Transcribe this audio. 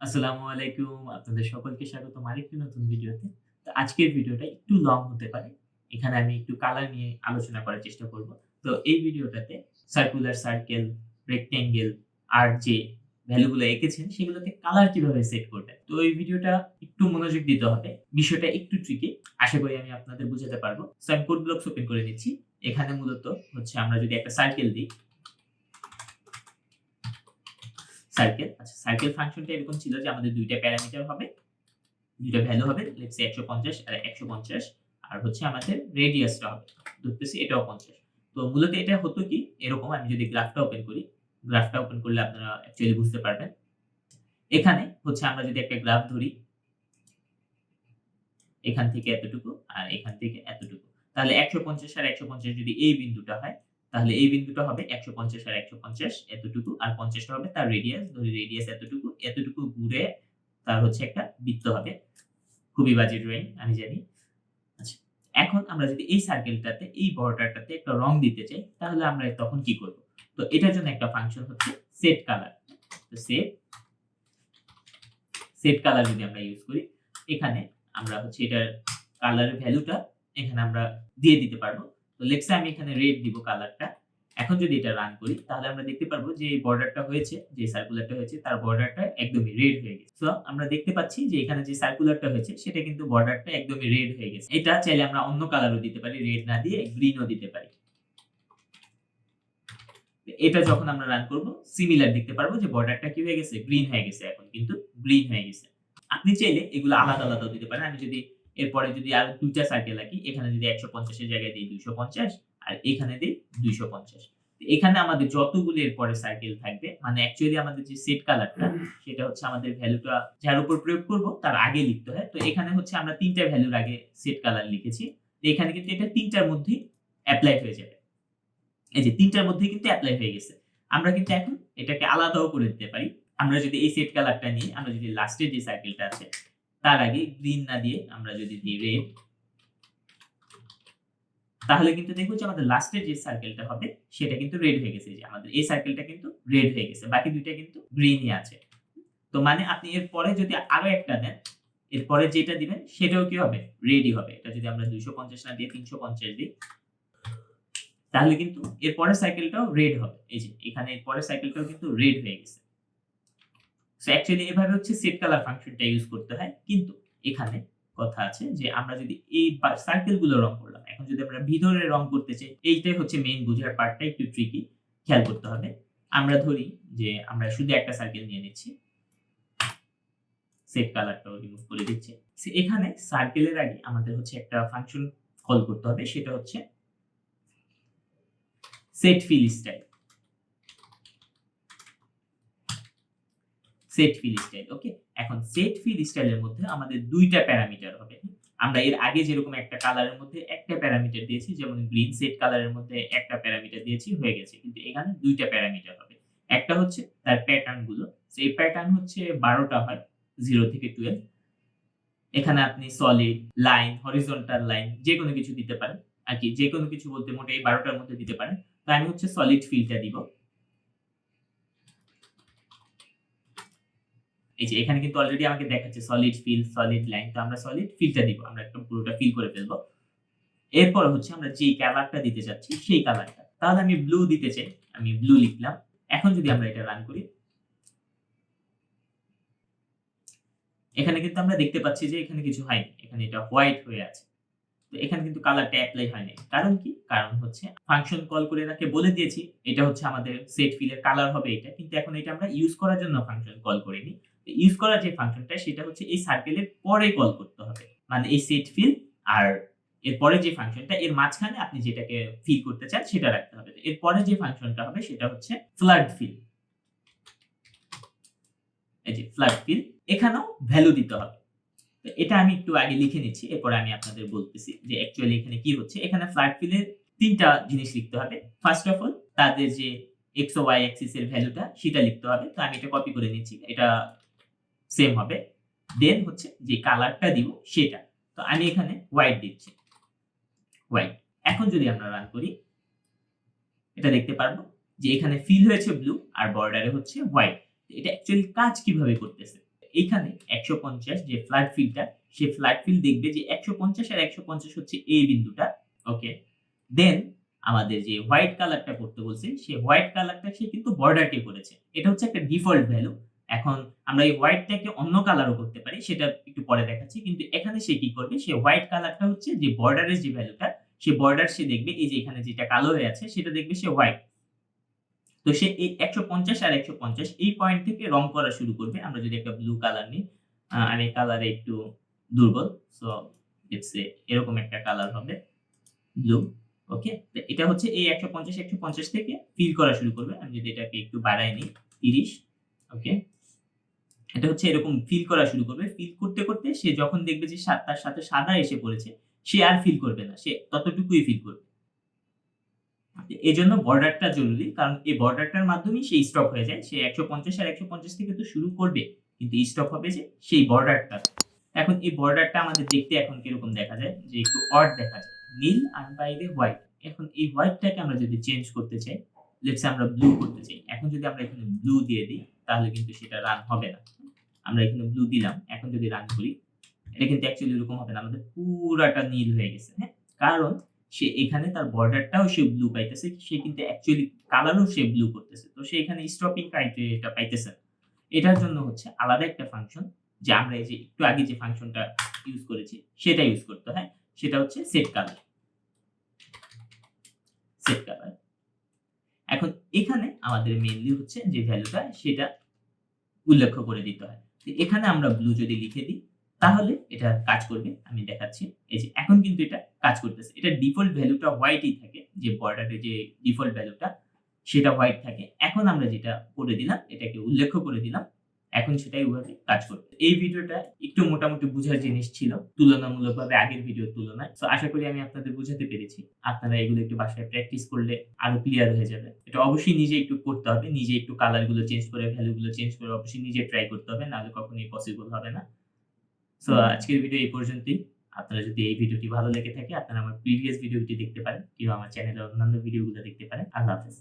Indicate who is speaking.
Speaker 1: আসসালামু আলাইকুম। আপনাদের সকলকে স্বাগতম আরেকটি নতুন ভিডিওতে। তো আজকের ভিডিওটা একটু লং হতে পারে। এখানে আমি একটু কালার নিয়ে আলোচনা করার চেষ্টা করব। তো এই ভিডিওটাতে সার্কুলার সার্কেল, রেক্টেঙ্গেল আর যে ভ্যালু গুলো এঁকেছেন সেগুলোতে কালার কিভাবে সেট করবেন। তো এই ভিডিওটা একটু মনোযোগ দিতে হবে। বিষয়টা একটু ট্রিকি। আশা করি আমি আপনাদের বুঝাতে পারব। সো আমি কোড ব্লকস ওপেন করে নিচ্ছি। এখানে মূলত হচ্ছে আমরা যদি একটা সার্কেল দিই আচ্ছা সার্কেল ফাংশনটা এরকম ছিল যে আমাদের ২ টা প্যারামিটার হবে, ২ টা ভ্যালু হবে। লেটস সে ১৫০ আর ১৫০ আর হচ্ছে আমাদের রেডিয়াসটা হবে। ধরতেছি এটাও ৫০। তো মূলত এটা হতো কি এরকম আমি যদি গ্রাফটা ওপেন করি, গ্রাফটা ওপেন করলে আপনারা অ্যাকচুয়ালি বুঝতে পারবেন। এখানে হচ্ছে আমরা যদি একটা গ্রাফ ধরি, এখান থেকে এতটুকু আর এখান থেকে এতটুকু। তাহলে ১৫০ আর ১৫০ যদি এই বিন্দুটা হয়, তাহলে এই বিন্দুটা হবে ১৫০ আর ১৫০ এতটুকু আর ৫০ টা হবে তার রেডিয়াস। ধরি রেডিয়াস এতটুকু, এতটুকু ঘুরে তার হচ্ছে একটা বৃত্ত হবে। খুবই বাজে ড্রইং আমি জানি। আচ্ছা, এখন আমরা যদি এই সার্কেলটাতে এই বর্ডারটাতে একটা রং দিতে চাই, তাহলে আমরা তখন কি করব? তো এটার জন্য একটা ফাংশন হচ্ছে সেট কালার। তো সেট কালার যদি আমরা ইউজ করি, এখানে আমরা হচ্ছে এটার কালারের ভ্যালুটা এখানে আমরা দিয়ে দিতে পারবো। তো লেটস সে আমি এখানে রেড দিব কালারটা। এখন যদি এটা রান করি তাহলে আমরা দেখতে পারবো যে এই বর্ডারটা হয়েছে, যে সার্কুলারটা হয়েছে তার বর্ডারটা একদমই রেড হয়ে গেছে। সো আমরা দেখতে পাচ্ছি যে এখানে যে সার্কুলারটা হয়েছে সেটা কিন্তু বর্ডারটা একদমই রেড হয়ে গেছে। এটা চাইলে আমরা অন্য কালারও দিতে পারি, রেড না দিয়ে গ্রিনও দিতে পারি। এটা যখন আমরা রান করব সিমিলার দেখতে পারবো যে বর্ডারটা কি হয়ে গেছে? গ্রিন হয়ে গেছে, এখন কিন্তু গ্রিন হয়ে গেছে। আপনি চাইলে এগুলো আলাদা, আলাদাও দিতে পারেন। আমি যদি এরপরে যদি আরো ২ টা সার্কেল আঁকি, এখানে যদি ১৫০ এর জায়গায় দেই ২৫০ আর এখানে দেই ২৫০। এখানে আমাদের যতগুলো এরপরে সার্কেল থাকবে মানে অ্যাকচুয়ালি আমাদের যে সেট কালারটা সেটা হচ্ছে আমাদের ভ্যালুটা যার উপর প্রয়োগ করব তার আগে লিখতে হয়। তো এখানে হচ্ছে আমরা ৩ টা ভ্যালুর আগে সেট কালার লিখেছি। তো এখানে কিন্তু এটা ৩ টার মধ্যেই এপ্লাই হয়ে যাবে। এই যে ৩ টার মধ্যেই কিন্তু এপ্লাই হয়ে গেছে। আমরা কিন্তু এখন এটাকে আলাদাও করে দিতে পারি। আমরা যদি এই সেট কালারটা নিয়ে আমরা যদি লাস্টের যে সার্কেলটা আছে তার আগে গ্রিন না দিয়ে আমরা যদি দিই রেড, তাহলে কিন্তু দেখব যে আমাদের লাস্টের যে সার্কেলটা হবে সেটা কিন্তু রেড হয়ে গেছে। যে আমাদের এই সার্কেলটা কিন্তু রেড হয়ে গেছে। বাকি ২ টা কিন্তু গ্রিনই আছে। তো মানে আপনি এর পরে যদি আরো একটা দেন, এরপরে যেটা দিবেন সেটাও কি হবে? রেডই হবে। এটা যদি আমরা ২৫০ না দিয়ে ৩৫০ দিই তাহলে কিন্তু এর পরের সাইকেলটাও রেড হবে। এই যে এখানে এর পরের সাইকেলটাও কিন্তু রেড হয়ে গেছে। সো অ্যাকচুয়ালি এভাবে হচ্ছে সেট কালার ফাংশনটা ইউজ করতে হয়। কিন্তু এখানে কথা আছে যে আমরা যদি এই সার্কেল গুলো রং করলাম। এখন যদি আমরা ভিতরে রং করতে চাই, এইটাই হচ্ছে মেইন বোঝার পার্টটা একটু ট্রিকি। খেয়াল করতে হবে। আমরা ধরি যে আমরা শুধু একটা সার্কেল নিয়ে নিচ্ছি। সেট কালারটাও রিমুভ করে দিচ্ছি। এখানে সার্কেলের আগে আমাদের হচ্ছে একটা ফাংশন কল করতে হবে। সেটা হচ্ছে set fill style. Set fill style, okay? এখন সেট ফিল স্টাইলের মধ্যে আমাদের ২ টা প্যারামিটার হবে। আমরা এর আগে যেরকম একটা কালারের মধ্যে একটা প্যারামিটার দিয়েছি, যেমন গ্রিন সেট কালারের মধ্যে একটা প্যারামিটার দিয়েছি হয়ে গেছে। কিন্তু এখানে ২ টা প্যারামিটার হবে। একটা হচ্ছে তার প্যাটার্ন গুলো। সেই প্যাটার্ন হচ্ছে ১২ টা হয় 0 থেকে 12। এখানে আপনি সলিড, লাইন, হরিজন্টাল লাইন যেকোনো কিছু দিতে পারেন। আরকি যেকোনো কিছু বলতে মোটে এই ১২ টার মধ্যে দিতে পারেন। তো আমি হচ্ছে সলিড ফিলটা দিব। এই যে এখানে কিন্তু অলরেডি আমাকে দেখাচ্ছে সলিড ফিল, সলিড লাইন। তো আমরা সলিড ফিলটা দিব। আমরা একদম পুরোটা ফিল করে ফেলব। এরপর হচ্ছে আমরা যেই কালারটা দিতে চাচ্ছি সেই কালারটা। তাহলে আমি ব্লু দিতে চাই। আমি ব্লু লিখলাম। এখন যদি আমরা এটা রান করি, এখানে কিন্তু আমরা দেখতে পাচ্ছি যে এখানে কিছু হয়নি। এখানে এটা হোয়াইট হয়ে আছে। তো এখানে কিন্তু কালারটা এপ্লাই হয়নি। কারণ কি? কারণ হচ্ছে ফাংশন কল করে এনাকে বলে দিয়েছি এটা হচ্ছে আমাদের সেট ফিল এর কালার হবে এটা। কিন্তু এখন এটা আমরা ইউজ করার জন্য ফাংশন কল করিনি। ইউজ করার যে ফাংশনটা সেটা হচ্ছে এই সার্কেলের পরে কল করতে হবে। মানে এই সেট ফিল আর এর পরে যে ফাংশনটা এর মাঝখানে আপনি যেটাকে ফিল করতে চান সেটা রাখতে হবে। এর পরে যে ফাংশনটা হবে সেটা হচ্ছে ফ্লাড ফিল। এই যে ফ্লাড ফিল, এখানেও ভ্যালু দিতে হবে। তো এটা আমি একটু আগে লিখে নিচ্ছি। এরপরে আমি আপনাদের বলতেছি যে অ্যাকচুয়ালি এখানে কি হচ্ছে। এখানে ফ্লাড ফিল এর ৩ টা জিনিস লিখতে হবে। ফার্স্ট অফ অল তাদের যে এক্স ও ওয়াই অ্যাক্সিস এর ভ্যালুটা সেটা লিখতে হবে। তো আমি এটা কপি করে নিচ্ছি। এটা সেম হবে। দেন হচ্ছে যে কালারটা দিব সেটা। তো আমি এখানে হোয়াইট দিচ্ছি। হোয়াইট। এখন যদি আমরা রান করি, এটা দেখতে পারবো যে এখানে ফিল হয়েছে ব্লু আর বর্ডারে হচ্ছে হোয়াইট। এটা অ্যাকচুয়ালি কাজ কিভাবে করতেছে? এইখানে ১৫০ যে ফ্ল্যাট ফিলটা, সে ফ্ল্যাট ফিল দেখবে যে ১৫০ আর ১৫০ হচ্ছে এই বিন্দুটা। ওকে? দেন আমাদের যে হোয়াইট কালারটা করতে বলছে, সে হোয়াইট কালারটা সে কিন্তু বর্ডারকে করেছে। এটা হচ্ছে একটা ডিফল্ট ভ্যালু। এখন আমরা এই হোয়াইটটাকে অন্য কালারও করতে পারি। সেটা একটু পরে দেখাচ্ছি। কিন্তু এখানে সে কি করবে? সে হোয়াইট কালারটা হচ্ছে যে বর্ডারের যে ভ্যালুটা, সে বর্ডার সে দেখবে এই যে এখানে যেটা কালো হয়ে আছে সেটা দেখবে সে হোয়াইট। তো সে এই ১৫০ আর ১৫০ এই পয়েন্ট থেকে রং করা শুরু করবে। আমরা যদি একটা ব্লু কালার নিই, আমি কালারে একটু দুর্বল। সো লেটস সে এরকম একটা কালার হবে ব্লু। ওকে? তো এটা হচ্ছে এই ১৫০ থেকে ফিল করা শুরু করবে। আমি যদি এটাকে একটু বাড়ায় নিই ৩০। ওকে? এটা হচ্ছে এরকম ফিল করা শুরু করবে। ফিল করতে, করতে সে যখন দেখবে যে তার সাথে সাদা এসে পড়েছে, সে আর ফিল করবে না। সে ততটুকুই ফিল করবে। এজন্য বর্ডারটা জরুরি। কারণ এই বর্ডারটার মাধ্যমেই সে স্টপ হয়ে যায়। সে ১৫০ আর ১৫০ থেকে তো শুরু করবে। কিন্তু স্টপ হবে যে সেই বর্ডারটা। এখন এই বর্ডারটা আমাদের দেখতে এখন কিরকম দেখা যায়? যে একটু অড দেখা যায়। নীল আর বাইরে হোয়াইট। এখন এই হোয়াইটটাকে আমরা যদি চেঞ্জ করতে চাই, লেটস সে আমরা ব্লু করতে চাই। এখন যদি আমরা এখানে ব্লু দিয়ে দিই, তাহলে কিন্তু সেটা রান হবে না। আমরা এখানে ব্লু দিলাম। এখন যদি রান করি, এটা কিন্তু অ্যাকচুয়ালি এরকম হবে না। আমাদের পুরাটা নীল হয়ে গেছে। হ্যাঁ? কারণ সে এখানে তার বর্ডারটাও সে ব্লু পাইতেছে। সে কিন্তু অ্যাকচুয়ালি কালারও সে ব্লু করতেছে। তো সে এখানে স্টপিং ক্রাইটেরিয়াটা পাইতেছে না। এটার জন্য হচ্ছে আলাদা একটা ফাংশন, যে আমরা এই যে একটু আগে যে ফাংশনটা ইউজ করেছি সেটা ইউজ করতে হয়। সেটা হচ্ছে সেট কালার। Set colour. এখন এখানে আমাদের মেইনলি হচ্ছে যে ভ্যালুটা সেটা উল্লেখ করে দিতে হয়। তো এখানে আমরা ব্লু যদি লিখে দিই, তাহলে এটা কাজ করবে। আমি দেখাচ্ছি। এই যে এখন কিন্তু এটা কাজ করতেছে। এটার ডিফল্ট ভ্যালুটা হোয়াইটই থাকে। যে বর্ডারে যে ডিফল্ট ভ্যালুটা সেটা হোয়াইট থাকে। এখন আমরা যেটা করে দিলাম, এটাকে উল্লেখ করে দিলাম। এখন সেটাই ওভাবে কাজ করবে। এই ভিডিওটা একটু মোটামুটি বুঝার জিনিস ছিল, তুলনামূলকভাবে আগের ভিডিওর তুলনায়। সো আশা করি আমি আপনাদের বুঝাতে পেরেছি। আপনারা এগুলো একটু বাসায় প্র্যাকটিস করলে আরো ক্লিয়ার হয়ে যাবে। এটা অবশ্যই নিজে একটু করতে হবে। নিজে একটু কালার গুলো চেঞ্জ করে, ভ্যালু গুলো চেঞ্জ করে অবশ্যই নিজে ট্রাই করতে হবে। নাহলে কখনোই পসিবল হবে না। সো আজকের ভিডিও এই পর্যন্তই। আপনার যদি এই ভিডিওটি ভালো লেগে থাকে, আপনারা আমার প্রিভিয়াস ভিডিওটি দেখতে পারেন কিংবা আমার চ্যানেলের অন্যান্য ভিডিওগুলো দেখতে পারেন। আল্লাহ হাফেজ।